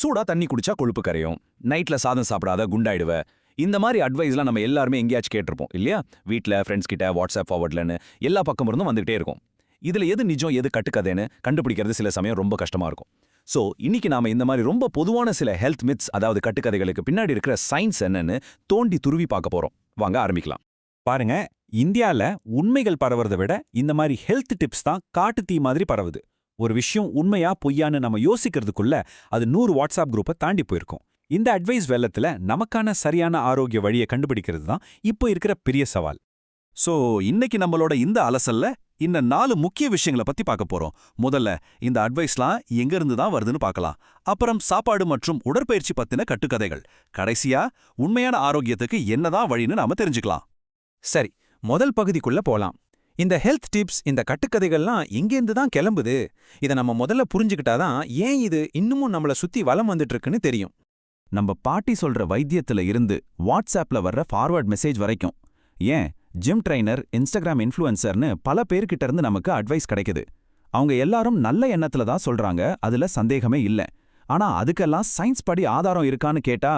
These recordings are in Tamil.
சூடா தண்ணி குடிச்சா கொழுப்பு கரையும், நைட்ல சாதம் சாப்பிடாத குண்டாயிடுவ. இந்த மாதிரி அட்வைஸ்லாம் நம்ம எல்லாருமே எங்கேயாச்சும் கேட்டிருப்போம் இல்லையா? வீட்ல, ஃப்ரெண்ட்ஸ் கிட்ட, வாட்ஸ்அப் ஃபார்வர்ட்லன்னு எல்லா பக்கம் இருந்தும் வந்துகிட்டே இருக்கும். இதுல எது நிஜம் எது கட்டுக்கதைன்னு கண்டுபிடிக்கிறது சில சமயம் ரொம்ப கஷ்டமா இருக்கும். சோ இன்னைக்கு நாம இந்த மாதிரி ரொம்ப பொதுவான சில ஹெல்த் மித்ஸ், அதாவது கட்டுக்கதைகளுக்கு பின்னாடி இருக்கிற சயின்ஸ் என்னன்னு தோண்டி துருவி பார்க்க போறோம். வாங்க ஆரம்பிக்கலாம். பாருங்க, இந்தியால உண்மைகள் பரவறதை விட இந்த மாதிரி ஹெல்த் டிப்ஸ் தான் காட்டு தீ மாதிரி பரவுது. ஒரு விஷயம் உண்மையா பொய்யான்னு நம்ம யோசிக்கிறதுக்குள்ள அது 100 வாட்ஸ்அப் குரூப்பை தாண்டி போயிருக்கும். இந்த அட்வைஸ் வெள்ளத்துல நமக்கான சரியான ஆரோக்கிய வழியை கண்டுபிடிக்கிறது தான் இப்போ இருக்கிற பெரிய சவால். சோ இன்னைக்கு நம்மளோட இந்த அலசல்ல இந்த 4 முக்கிய விஷயங்களை பத்தி பார்க்க போறோம். முதல்ல இந்த அட்வைஸ்லாம் எங்க இருந்து தான் வருதுன்னு பார்க்கலாம். அப்புறம் சாப்பாடு மற்றும் உடற்பயிற்சி பத்தின கட்டுக்கதைகள். கடைசியா உண்மையான ஆரோக்கியத்துக்கு என்னதான் வழின்னு நாம தெரிஞ்சுக்கலாம். சரி, முதல் பகுதிக்குள்ள போலாம். இந்த ஹெல்த் டிப்ஸ், இந்த கட்டுக்கதைகள்லாம் எங்கேருந்து தான் கிளம்புது? இதை நம்ம முதல்ல புரிஞ்சுக்கிட்டாதான் ஏன் இது இன்னமும் நம்மள சுத்தி வலம் வந்துட்டு இருக்குன்னு தெரியும். நம்ம பாட்டி சொல்ற வைத்தியத்துல இருந்து வாட்ஸ்அப்ல வர்ற ஃபார்வர்ட் மெசேஜ் வரைக்கும், ஏன் ஜிம் ட்ரைனர், இன்ஸ்டாகிராம் இன்ஃப்ளூயன்சர்னு பல பேர்கிட்ட இருந்து நமக்கு அட்வைஸ் கிடைக்குது. அவங்க எல்லாரும் நல்ல எண்ணத்துல தான் சொல்றாங்க, அதுல சந்தேகமே இல்ல. ஆனா அதுக்கெல்லாம் சயின்ஸ் படி ஆதாரம் இருக்கான்னு கேட்டா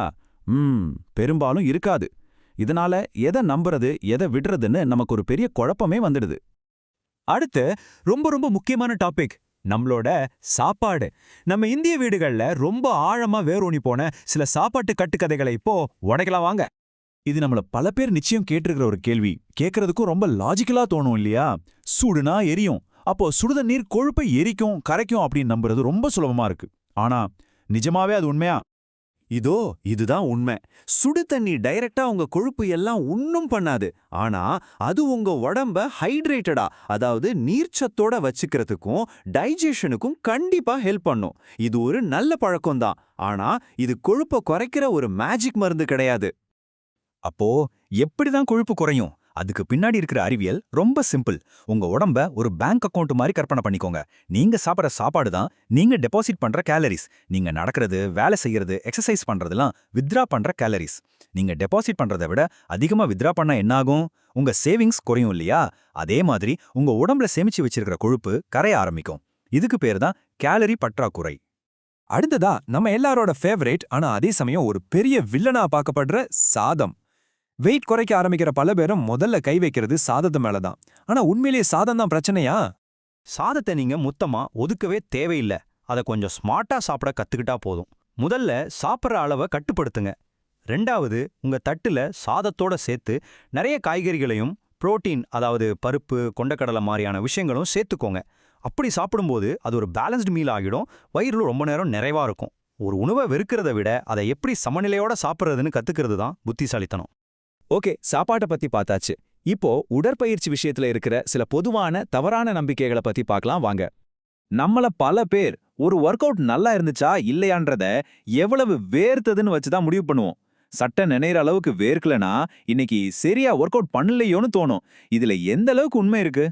பெரும்பாலும் இருக்காது. இதனால எதை நம்புறது எதை விடுறதுன்னு நமக்கு ஒரு பெரிய குழப்பமே வந்துடுது. அடுத்து ரொம்ப ரொம்ப முக்கியமான டாபிக், நம்மளோட சாப்பாடு. நம்ம இந்திய வீடுகள்ல ரொம்ப ஆழமா வேரூனி போன சில சாப்பாட்டு கட்டுக்கதைகளை இப்போ உடைக்கலாம் வாங்க. இது நம்மள பல பேர் நிச்சயம் கேட்டிருக்கிற ஒரு கேள்வி. கேட்கறதுக்கும் ரொம்ப லாஜிக்கலா தோணும் இல்லையா? சுடுனா எரியும், அப்போ சுடுதண்ணீர் கொழுப்பை எரிக்கும் கரைக்கும் அப்படின்னு நம்புறது ரொம்ப சுலபமா இருக்கு. ஆனா நிஜமாவே அது உண்மையா? இதுதான் உண்மை. சுடு தண்ணி டைரக்டா உங்க கொழுப்பு எல்லாம் ஒன்னும் பண்ணாது. ஆனா அது உங்க உடம்ப ஹைட்ரேட்டடா, அதாவது நீர்ச்சத்தோட வச்சுக்கிறதுக்கும் டைஜஷனுக்கும் கண்டிப்பா ஹெல்ப் பண்ணும். இது ஒரு நல்ல பழக்கம்தான். ஆனா இது கொழுப்பை குறைக்கிற ஒரு மேஜிக் மருந்து கிடையாது. அப்போ எப்படிதான் கொழுப்பு குறையும்? அதுக்கு பின்னாடி இருக்கிற அறிவியல் ரொம்ப சிம்பிள். உங்க உடம்ப ஒரு பேங்க் அக்கவுண்ட் மாதிரி கற்பனை பண்ணிக்கோங்க. நீங்க சாப்பிட்ற சாப்பாடு தான் நீங்க டெபாசிட் பண்ற கேலரிஸ். நீங்க நடக்கிறது, வேலை செய்யறது, எக்ஸசைஸ் பண்றதெல்லாம் வித்ரா பண்ற கேலரிஸ். நீங்க டெபாசிட் பண்றதை விட அதிகமா வித்ரா பண்ணா என்ன ஆகும்? உங்க சேவிங்ஸ் குறையும் இல்லையா? அதே மாதிரி உங்க உடம்புல சேமிச்சு வச்சிருக்கிற கொழுப்பு கரைய ஆரம்பிக்கும். இதுக்கு பேர் தான் கேலரி பற்றாக்குறை. அடுத்ததா நம்ம எல்லாரோட ஃபேவரேட், ஆனா அதே சமயம் ஒரு பெரிய வில்லனா பார்க்கப்படுற சாதம். வெயிட் குறைக்க ஆரம்பிக்கிற பல பேரும் முதல்ல கை வைக்கிறது சாதத்து மேலதான். ஆனா உண்மையிலேயே சாதம் தான் பிரச்சனையா? சாதத்தை நீங்க மொத்தமா ஒதுக்கவே தேவையில்லை. அதை கொஞ்சம் ஸ்மார்ட்டா சாப்பிட கத்துக்கிட்டா போதும். முதல்ல சாப்பிட்ற அளவை கட்டுப்படுத்துங்க. ரெண்டாவது, உங்க தட்டுல சாதத்தோட சேர்த்து நிறைய காய்கறிகளையும் புரோட்டீன், அதாவது பருப்பு, கொண்டக்கடலை மாதிரியான விஷயங்களும் சேர்த்துக்கோங்க. அப்படி சாப்பிடும்போது அது ஒரு பேலன்ஸ்டு மீல் ஆகிடும். வயிறுல ரொம்ப நேரம் நிறைவா இருக்கும். ஒரு உணவை வெறுக்கிறத விட அதை எப்படி சமநிலையோட சாப்பிட்றதுன்னு கத்துக்கிறது தான் புத்திசாலித்தனம். ஓகே, சாப்பாட்டை பத்தி பார்த்தாச்சு. இப்போ உடற்பயிற்சி விஷயத்துல இருக்கிற சில பொதுவான தவறான நம்பிக்கைகளை பத்தி பார்க்கலாம் வாங்க. நம்மள பல பேர் ஒரு ஒர்க் அவுட் நல்லா இருந்துச்சா இல்லையான்றத எவ்வளவு வேர்த்ததுன்னு வச்சுதான் முடிவு பண்ணுவோம். சட்டை நினைற அளவுக்கு வேர்க்கலனா இன்னைக்கு சரியா ஒர்க் அவுட் பண்ணலையோன்னு தோணும். இதுல எந்த அளவுக்கு உண்மை இருக்கு?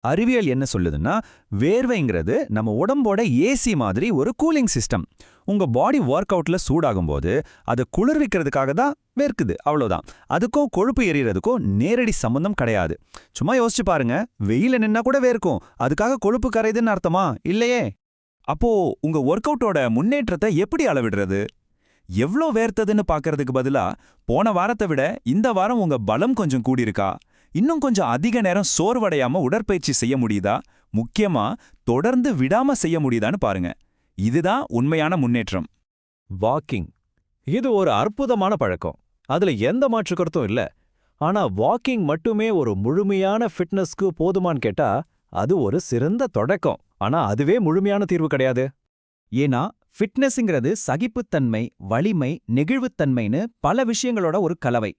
அறிவியல் என்ன சொல்லுதுன்னா, வேர்வைங்கிறது நம்ம உடம்போட ஏசி மாதிரி ஒரு கூலிங் சிஸ்டம். உங்க பாடி ஒர்க் அவுட்ல சூடாகும்போது அது குளிர்விக்கிறதுக்காக தான் வேர்க்குது, அவ்வளோதான். அதுக்கும் கொழுப்பு எரியறதுக்கும் நேரடி சம்பந்தம் கிடையாது. சும்மா யோசிச்சு பாருங்க, வெயில நின்னா கூட வேர்க்கும், அதுக்காக கொழுப்பு கரையுதுன்னு அர்த்தமா? இல்லையே. அப்போ உங்க ஒர்க் அவுட்டோட முன்னேற்றத்தை எப்படி அளவிடுறது? எவ்வளோ வேர்த்ததுன்னு பார்க்கறதுக்கு பதிலா போன வாரத்தை விட இந்த வாரம் உங்க பலம் கொஞ்சம் கூடியிருக்கா, இன்னும் கொஞ்சம் அதிக நேரம் சோர்வடையாம உடற்பயிற்சி செய்ய முடியுதா, முக்கியமா தொடர்ந்து விடாம செய்ய முடியுதான்னு பாருங்க. இதுதான் உண்மையான முன்னேற்றம். வாக்கிங், இது ஒரு அற்புதமான பழக்கம். அதுல எந்த மாற்று கருத்தும் இல்ல. ஆனா வாக்கிங் மட்டுமே ஒரு முழுமையான ஃபிட்னஸ்க்கு போதுமான்னு கேட்டா அது ஒரு சிறந்த தொடக்கம். ஆனா அதுவே முழுமையான தீர்வு கிடையாது. ஏன்னா ஃபிட்னஸ்ங்கிறது சகிப்புத்தன்மை, வலிமை, நெகிழ்வுத்தன்மைன்னு பல விஷயங்களோட ஒரு கலவை.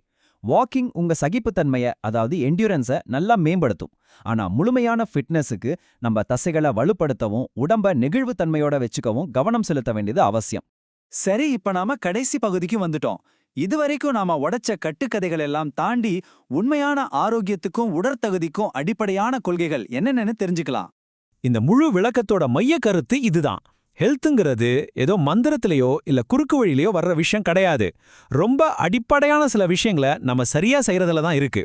வாக்கிங் உங்க சகிப்புத்தன்மைய, அதாவது என்டியூரன்ஸை நல்லா மேம்படுத்தும். ஆனா முழுமையான ஃபிட்னஸுக்கு நம்ம தசைகளை வலுப்படுத்தவும் உடம்ப நெகிழ்வுத்தன்மையோட வச்சுக்கவும் கவனம் செலுத்த வேண்டியது அவசியம். சரி, இப்ப நாம கடைசி பகுதிக்கு வந்துட்டோம். இதுவரைக்கும் நாம உடைச்ச கட்டுக்கதைகள் எல்லாம் தாண்டி உண்மையான ஆரோக்கியத்துக்கும் உடற்தகுதிக்கும் அடிப்படையான கொள்கைகள் என்னென்னு தெரிஞ்சுக்கலாம். இந்த முழு விளக்கத்தோட மைய கருத்து இதுதான். ஹெல்த்துங்கிறது ஏதோ மந்திரத்திலேயோ இல்ல குறுக்கு வழியிலையோ வர்ற விஷயம் கிடையாது. ரொம்ப அடிப்படையான சில விஷயங்களை நம்ம சரியா செய்யறதுல தான் இருக்கு.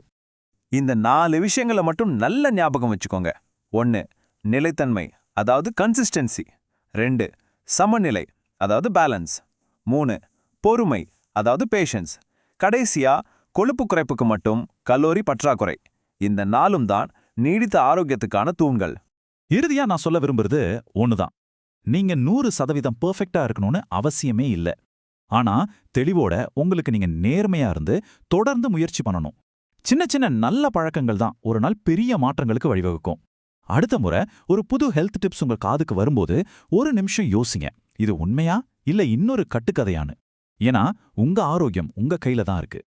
இந்த 4 விஷயங்களை மட்டும் நல்ல ஞாபகம் வச்சுக்கோங்க. 1. நிலைத்தன்மை, அதாவது கன்சிஸ்டன்சி. 2. சமநிலை, அதாவது பேலன்ஸ். 3 பொறுமை, அதாவது பேஷன்ஸ். கடைசியா கொழுப்பு குறைப்புக்கு மட்டும் கலோரி பற்றாக்குறை. இந்த 4ம் தான் நீடித்த ஆரோக்கியத்துக்கான தூண்கள். இறுதியா நான் சொல்ல விரும்புறது ஒண்ணுதான். நீங்க 100% பெர்ஃபெக்ட்டா இருக்கணும்னு அவசியமே இல்ல. ஆனா தெளிவோட உங்களுக்கு நீங்க நேர்மையா இருந்து தொடர்ந்து முயற்சி பண்ணணும். சின்ன சின்ன நல்ல பழக்கங்கள் தான் ஒரு நாள் பெரிய மாற்றங்களுக்கு வழிவகுக்கும். அடுத்த முறை ஒரு புது ஹெல்த் டிப்ஸ் உங்க காதுக்கு வரும்போது ஒரு நிமிஷம் யோசிங்க, இது உண்மையா இல்ல இன்னொரு கட்டுக்கதையான்னு. ஏன்னா உங்க ஆரோக்கியம் உங்க கையில தான் இருக்கு.